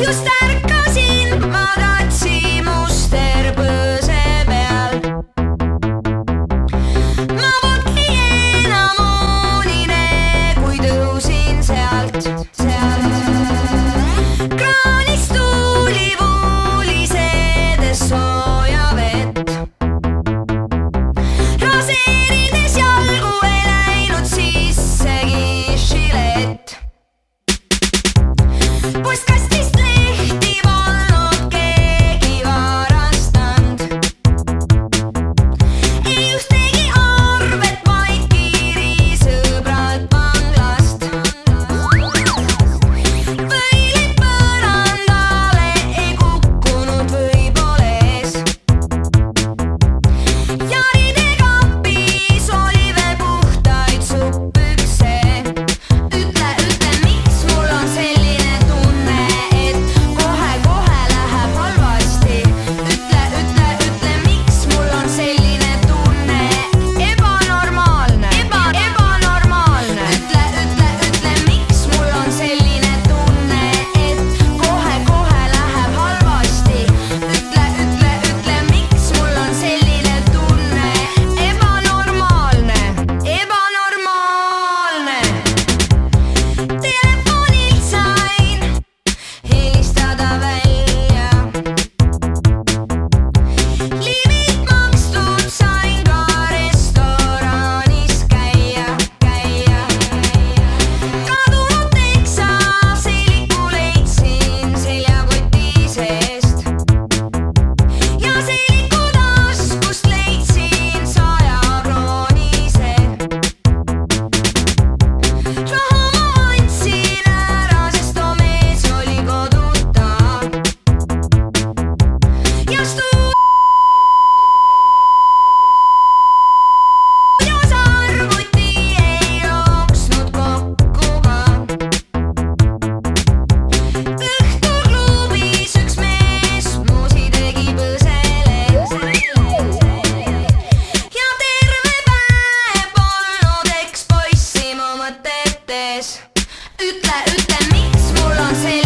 Just ärkasin madratsi musterpõõse peal. Ma polnudki enam uunine, kui tõusin sealt. Kraanist tuli voolisedes sooja vett. Raseerides jalgu ei läinud sissegi žilett. Postkastist lehti polnud keegi varastanud. Ei ühtegi arvet, vaid kiiri sõbrad vanglast. Võilid põrandale ei kukkunud võib-olla ees. Jaride kapis oli veel puhtaid suppükse. Ütle, miks mul on selline tunne, et kohe-kohe läheb halvasti. Ütle, miks mul on selline tunne, ebanormaalne. Ütle, miks mul on selline tunne, et kohe-kohe läheb halvasti. Ütle, miks mul on selline tunne, ebanormaalne. Telefonilt sain helistada välja. Liivid makstud, sain ka restoranis käia. Kadunud teksaseliku leidsin seljakoti seest. Ja seliku taskust leidsin 100-kroonise. Raha ma andsin ära, sest too mees oli koduta. Ja stuudios arvuti ei jooksnud kokku ka. Õhtuklubis üks mees muusi tegi põsele. Ja terve päev polnud ekspoissi mu mõtetes. Ütle, miks mul on selline